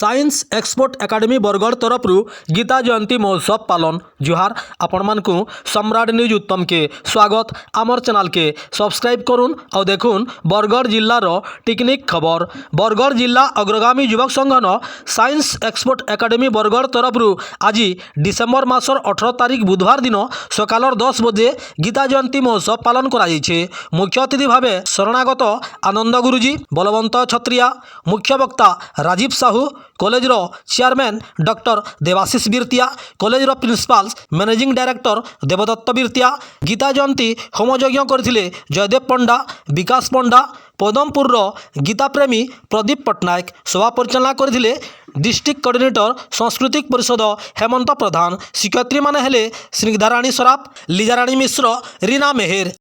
Science export academy Bargarh तरफरु गीता जयंती महोत्सव पालन जुहार आपण मानकु सम्राट न्यूज उत्तम के स्वागत आमर चैनल के सब्सक्राइब करुन और देखुन बरगढ़ जिल्लार टिकनिक खबर। बरगढ़ जिला अग्रगामी युवक संघन साइंस एक्सपोर्ट एकेडमी बरगढ़ तरफरु आज डिसेम्बर मासर 18 तारिख बुधवार दिन सकाल 10 बजे गीता जयंती महोत्सव पालन कराଯାଇଛି। मुख्य अतिथि भावे शरणागत आनंद गुरुजी, बलवंत छत्रिया, मुख्य वक्ता राजीव साहू, कॉलेजर चेयरमैन डॉक्टर देवाशीष बिरतिया, कॉलेजर प्रिंसिपाल मैनेजिंग डायरेक्टर देवदत्त बिरतिया, गीता जयंती होमयज्ञ करथिले जयदेव पंडा, विकास पंडा, पदमपुर गीता प्रेमी प्रदीप पट्टनायक, सभा परिचालना करथिले डिस्ट्रिक्ट कोऑर्डिनेटर सांस्कृतिक परिषद हेमंत प्रधान। शिक्षयित्री माने हेले स्निग्धाराणी सराफ, लीजाराणी मिश्र, रीना मेहेर।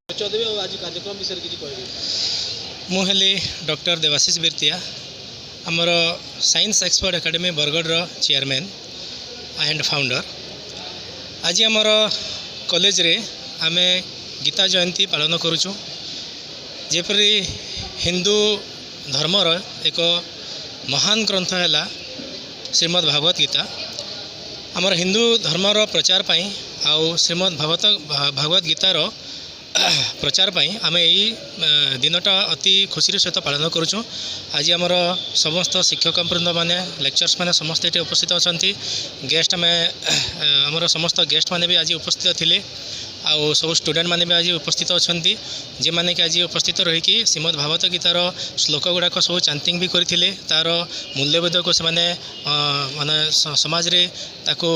मुझे डॉक्टर देवाशीष बिरतिया आमर science export academy Bargarh chairman and founder. आज आमर कॉलेज रे आमे गीता जयंती पालन करुचु। जेपरी हिंदू धर्मर एक महान ग्रंथ है श्रीमद् भागवत गीता। आमर हिंदू धर्मर प्रचार पाई आउ श्रीमद् भागवत गीतार प्रचार पाई आमे यही दिनटा अति खुशी सहित पालन करुचु। आज आमर समस्त शिक्षक वृंद माने लेक्चर्स माने समस्त ये उपस्थित अच्छा। गेस्ट आमर समस्त गेस्ट माने भी आज उपस्थित थिले आउ सब स्टूडेंट माने भी आज उपस्थित अच्छा, जे माने कि आज उपस्थित रहीकि श्रीमद् भागवत गीतार श्लोक गुड़ाक सब चांटिंग भी करथिले, तार मूल्यबोध को से माने समाज रे ताको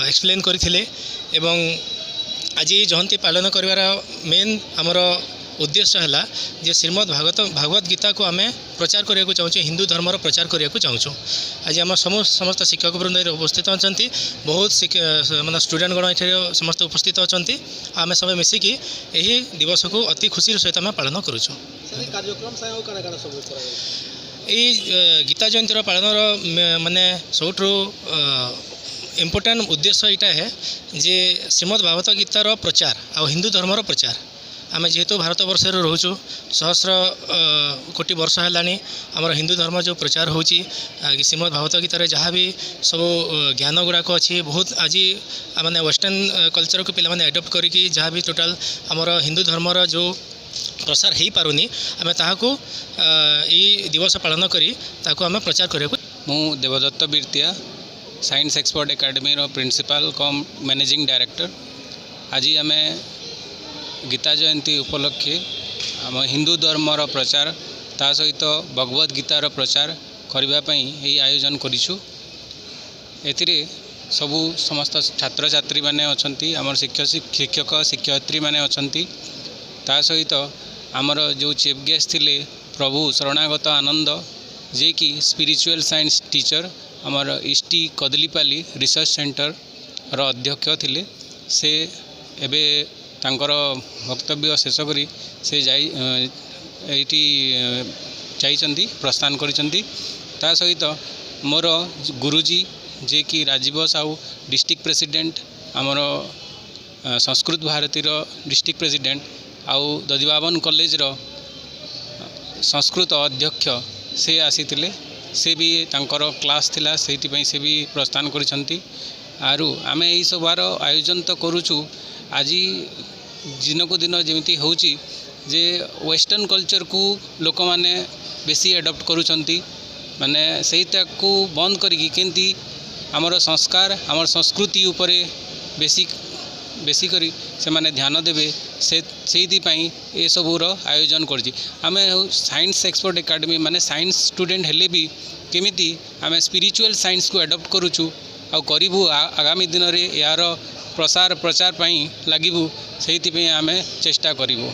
एक्सप्लेन करथिले। एवं आज जयंती पालन कर मेन आमर उद्देश्य है जे श्रीमद् भागवत गीता को आमे प्रचार करने को चाहूँ, हिंदू धर्मर प्रचार करने को चाहूँ। आज आम समस्त शिक्षक वृंद उपस्थित अच्छा, बहुत मतलब स्टूडेंट गण ये समस्त उपस्थित अच्छा। आम सब मिसिकी यही दिवस को अति खुशी सहित आम पालन करुँ। गीता जयंती पालन माने सबुठु इम्पोर्टेंट उद्देश्य यहाँ है जे श्रीमद् भागवत गीतार प्रचार आ हिंदू धर्मर प्रचार। आम जेहेतु भारत वर्ष रोचु सहस्र कोटी वर्ष है आमर हिंदू धर्म जो प्रचार हो श्रीमद् भागवत गीतार जहाँ भी सब ज्ञान गुड़ाक अच्छी बहुत आज माने वेस्टर्न कल्चर को पिला एडप्ट करी जहाँ भी टोटाल आमर हिंदू धर्मर जो प्रसार हो पारुनी आम ताकू यही दिवस पालन करी ताकू आम प्रचार करने। मु देवदत्त Biratia science export academy principal cum managing director. आज आम गीता जयंती उपलक्षे आम हिंदू धर्मर प्रचार ता सहित भगवत गीतार प्रचार करने यही आयोजन करिछु। एथिरे सबू समस्त छात्र छात्री माने अछंती, आमर शिक्षक शिक्षयित्री माने अछंती, ता सहित आमर जो चीफ गेस्ट थिले प्रभु शरणागत आनंद जे कि स्पिरिचुअल साइंस टीचर आमर इष्टी कदलीपाली रिसर्च सेंटर रो अध्यक्ष थिले। से एबे तांकर वक्तव्य शेष करी से जाइटी जाइचंती प्रस्थान करिचंती। ता सहित मोर गुरुजी जे कि राजीव साहू डिस्ट्रिक्ट प्रेसिडेंट आमर संस्कृत भारती डिस्ट्रिक्ट प्रेसिडेंट आउ दधिबावन कॉलेज रो संस्कृत अध्यक्ष से आसीथिले। से भी तांकर क्लास थिला सेठी से भी प्रस्थान करिसंती। आरु आमे यही सभार आयोजन तो करुचु। आज दिन को दिन जमी होची जे वेस्टर्न कल्चर को लोक माने बेसी एडप्ट करुचंती, माने सेटा को बंद करिकी केंती आमर संस्कार आमर संस्कृति उपरे बेसी करी से माने ध्यान देवे से ये सबूर आयोजन करछि। आमे साइंस एक्सपोर्ट एकेडमी माने साइंस स्टूडेंट हेले भी केमिति आमे स्पिरिचुअल साइंस को एडप्ट करुचु आ करिबु आगामी दिन रे यार प्रसार प्रचार पाई लागिबु, सेहिति पे आमे चेष्टा करिबु।